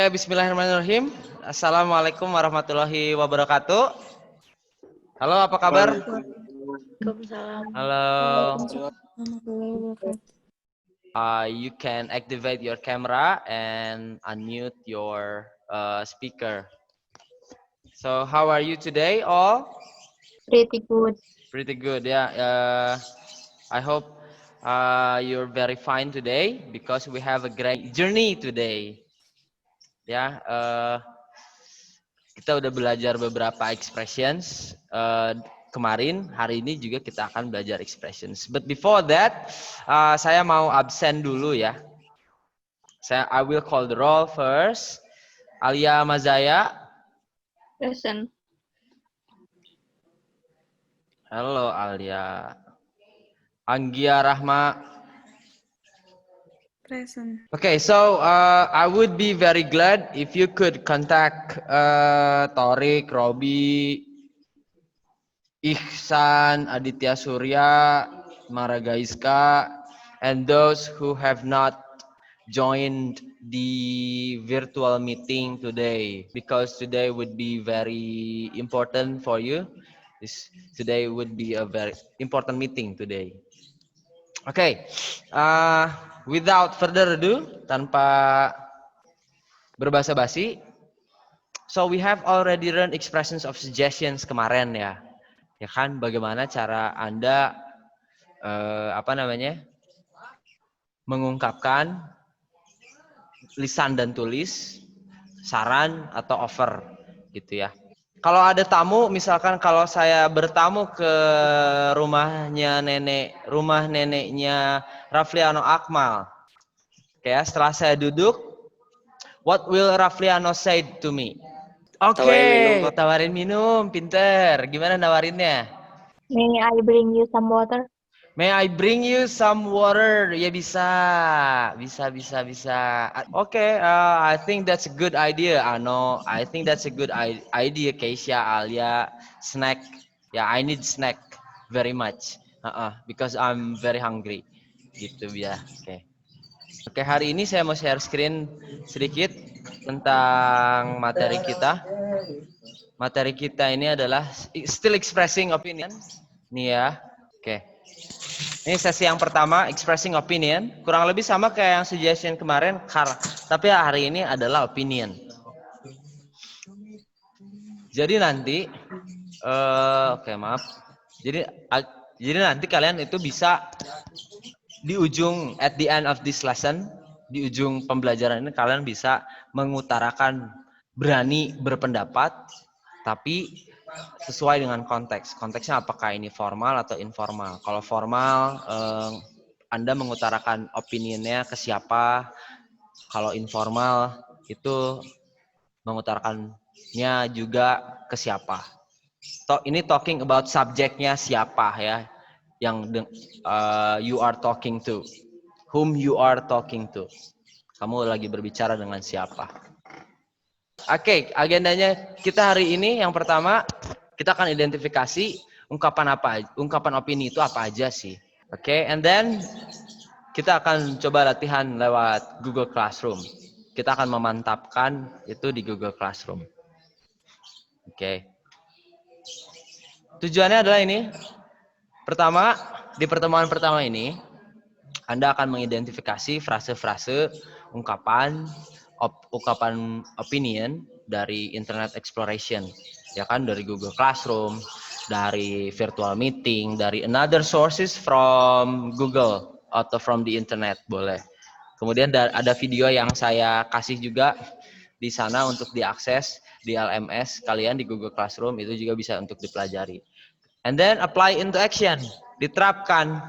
Oke, bismillahirrahmanirrahim. Assalamualaikum warahmatullahi wabarakatuh. Halo, apa kabar? Waalaikumsalam. Halo. Warahmatullahi wabarakatuh. You can activate your camera and unmute your speaker. So, how are you today, all? Pretty good. Pretty good, yeah. I hope you're very fine today because we have a great journey today. Ya, kita udah belajar beberapa expressions kemarin, hari ini juga kita akan belajar expressions. But before that, saya mau absen dulu ya. I will call the roll first. Alia Mazaya. Present. Halo Alia. Anggia Rahma. Present. Okay, so I would be very glad if you could contact Torik, Robi, Ihsan, Aditya Surya, Maragaiska, and those who have not joined the virtual meeting today, because today would be very important for you. Today would be a very important meeting today. Okay, without further ado, tanpa berbasa-basi, so we have already learned expressions of suggestions kemarin ya. Ya kan, bagaimana cara Anda mengungkapkan lisan dan tulis, saran atau offer gitu ya. Kalau ada tamu, misalkan kalau saya bertamu ke rumah neneknya Rafliano Akmal. Oke ya, setelah saya duduk, what will Rafliano say to me? Oke, tawarin minum, pinter. Gimana nawarinnya? May I bring you some water? May I bring you some water? Ya bisa. Okay, I think that's a good idea, Ano. I think that's a good idea, Keisha, Alia. Snack. Yeah, I need snack very much. Because I'm very hungry. Gitu ya. Oke, hari ini saya mau share screen sedikit tentang materi kita. Materi kita ini adalah still expressing opinion. Nih ya. Oke. Ini sesi yang pertama, expressing opinion. Kurang lebih sama kayak yang suggestion kemarin, tapi hari ini adalah opinion. Jadi nanti, maaf. Jadi nanti kalian itu bisa di ujung, at the end of this lesson, di ujung pembelajaran ini kalian bisa mengutarakan, berani berpendapat, tapi sesuai dengan konteks. Konteksnya apakah ini formal atau informal. Kalau formal, Anda mengutarakan opininya ke siapa. Kalau informal, itu mengutarakannya juga ke siapa. Ini talking about subjeknya siapa ya, yang you are talking to. Whom you are talking to. Kamu lagi berbicara dengan siapa. Oke, agendanya kita hari ini yang pertama kita akan identifikasi ungkapan opini itu apa aja sih. Oke, and then kita akan coba latihan lewat Google Classroom. Kita akan memantapkan itu di Google Classroom. Oke. Tujuannya adalah ini. Pertama, di pertemuan pertama ini Anda akan mengidentifikasi frase-frase ungkapan opinion dari Internet Exploration, ya kan, dari Google Classroom, dari virtual meeting, dari another sources from Google atau from the internet boleh. Kemudian ada video yang saya kasih juga di sana untuk diakses di LMS kalian di Google Classroom, itu juga bisa untuk dipelajari. And then apply into action, diterapkan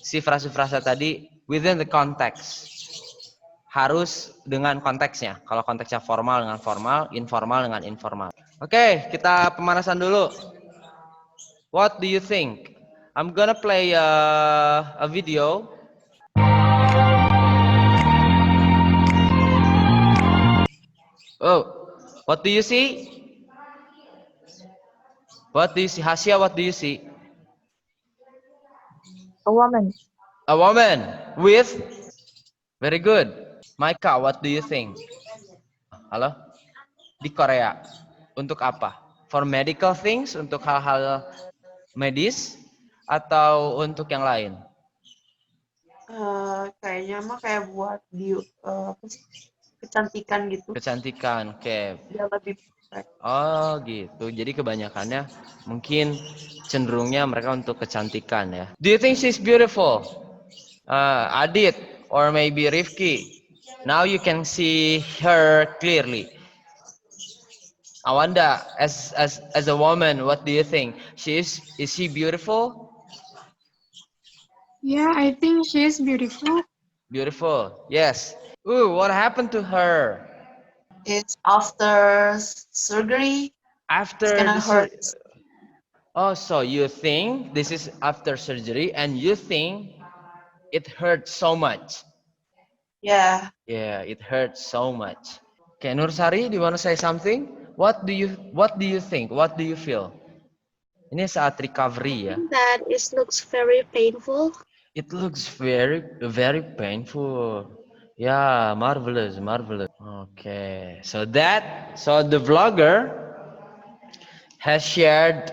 si frase-frase tadi within the context. Harus dengan konteksnya. Kalau konteksnya formal dengan formal, informal dengan informal. Oke, kita pemanasan dulu. What do you think? I'm gonna play a video. Oh, what do you see? What do you see? Hasya, what do you see? A woman. A woman with? Very good. Maika, what do you think? Halo? Di Korea. Untuk apa? For medical things, untuk hal-hal medis, atau untuk yang lain? Kayaknya mah kayak buat apa sih, kecantikan gitu. Kecantikan, oke. Biar lebih perfect. Oh gitu. Jadi kebanyakannya mungkin cenderungnya mereka untuk kecantikan ya. Do you think she's beautiful? Adit or maybe Rifki. Now you can see her clearly. Awanda, as a woman, what do you think? Is she beautiful? Yeah, I think she is beautiful. Beautiful. Yes. Ooh, what happened to her? It's after surgery. It's After gonna the hurt. Oh, so you think this is after surgery and you think it hurts so much? Yeah. Yeah, it hurts so much. Okay, Nursari, do you want to say something? What do you think? What do you feel? Ini saat recovery ya. That it looks very painful. It looks very painful. Yeah, marvelous, marvelous. Okay, so the vlogger has shared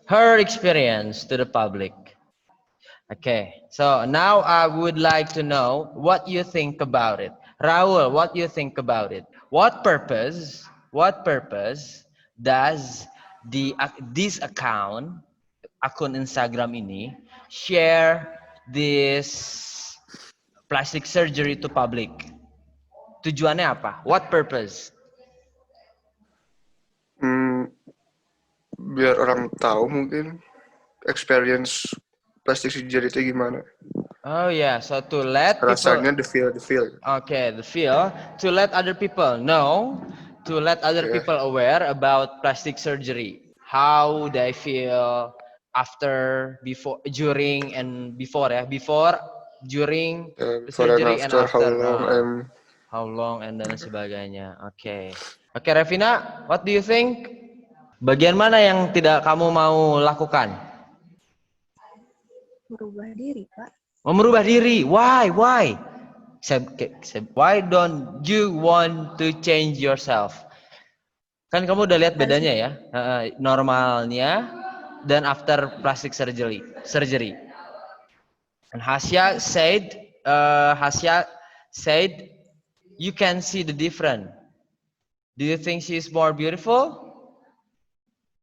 her experience to the public. Okay, so now I would like to know what you think about it. Raul, what you think about it? What purpose does this akun Instagram ini share this plastic surgery to public? Tujuannya apa? What purpose? Biar orang tahu mungkin experience plastic surgery itu gimana. Oh yeah, so to let Rasanya people, the feel. okay, the feel, to let other people know, to let other Yeah. people aware about plastic surgery, how they feel after, before, during, and before ya, before, during the Before and surgery and after, how long and dan sebagainya. Oke, oke, Revina, what do you think? Bagian mana yang tidak kamu mau lakukan? Merubah diri, Pak. Merubah diri. Why? Why don't you want to change yourself? Kan kamu udah lihat bedanya ya, normalnya dan after plastic surgery. And Hasya said, you can see the difference. Do you think she is more beautiful?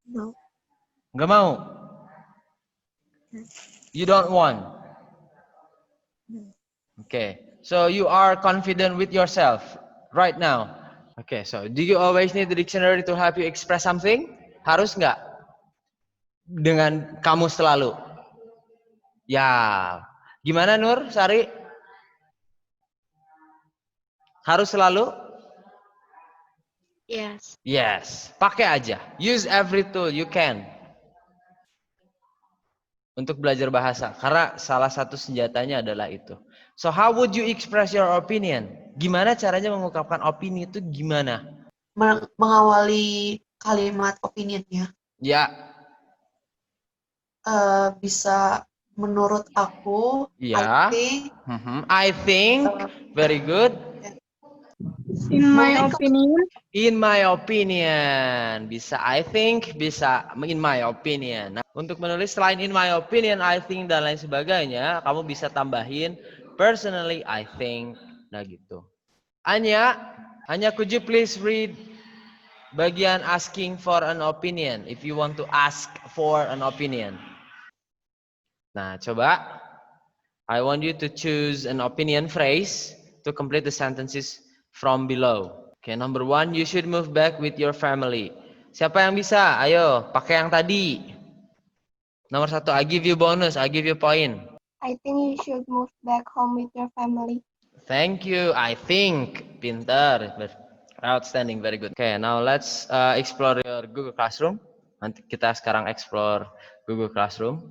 No. Nggak mau. You don't want. Okay, so you are confident with yourself right now. Okay, so do you always need the dictionary to help you express something? Harus nggak? Dengan kamu selalu? Ya, gimana Nur, Sari? Harus selalu? Yes. Yes, pakai aja. Use every tool you can untuk belajar bahasa, karena salah satu senjatanya adalah itu. So how would you express your opinion? Gimana caranya mengungkapkan opini itu gimana? Mengawali kalimat opinionnya. Ya. Bisa menurut aku. Ya. I think. Very good. In my opinion. Bisa I think, bisa in my opinion. Nah, untuk menulis selain in my opinion, I think dan lain sebagainya, kamu bisa tambahin personally I think. Nah gitu. Anya, could you please read bagian asking for an opinion if you want to ask for an opinion. Nah, coba. I want you to choose an opinion phrase to complete the sentences from below. Okay, number 1, you should move back with your family. Siapa yang bisa? Ayo, pakai yang tadi. Nomor 1, I give you bonus, I give you point. I think you should move back home with your family. Thank you. I think. Pintar. Outstanding. Very good. Okay, now let's explore your Google Classroom. Nanti kita sekarang explore Google Classroom.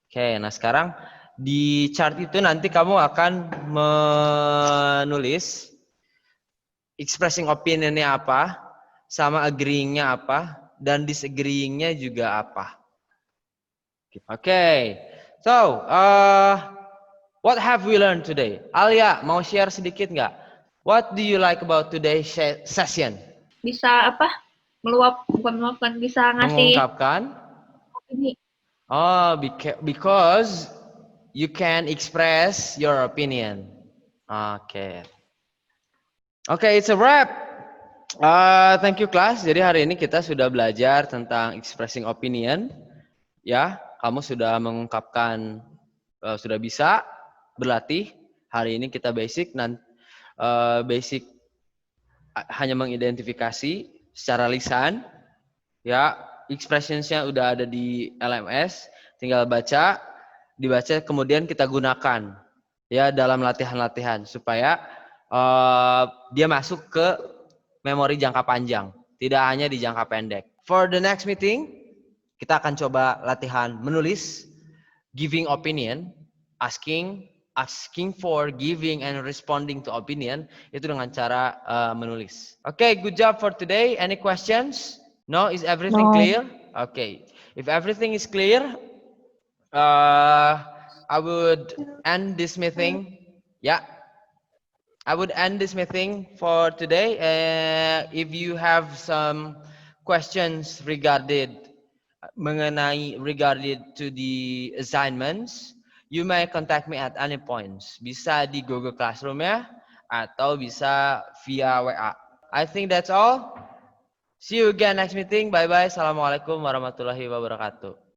Okay, nah sekarang di chart itu nanti kamu akan menulis expressing opinionnya apa, sama agreeing-nya apa, dan disagreeing-nya juga apa. Okay, so what have we learned today? Alia, mau share sedikit nggak? What do you like about today's session? Bisa apa? Bukan meluapkan, bisa ngasih Mengungkapkan. opini. Oh, because you can express your opinion. Okay. Okay, it's a wrap. Thank you class. Jadi hari ini kita sudah belajar tentang expressing opinion. Ya, kamu sudah mengungkapkan, sudah bisa berlatih. Hari ini kita basic basic hanya mengidentifikasi secara lisan. Ya, expressionsnya udah ada di LMS, tinggal dibaca, kemudian kita gunakan ya dalam latihan-latihan supaya dia masuk ke memori jangka panjang, tidak hanya di jangka pendek. For the next meeting, kita akan coba latihan menulis, giving opinion, asking for, giving and responding to opinion, itu dengan cara menulis. Okay, good job for today. Any questions? No, is everything clear? Okay, if everything is clear, I would end this meeting. Yeah, I would end this meeting for today. If you have some questions regarded to the assignments, you may contact me at any points. Bisa di Google Classroom ya, atau bisa via WA. I think that's all. See you again next meeting. Bye-bye. Assalamualaikum warahmatullahi wabarakatuh.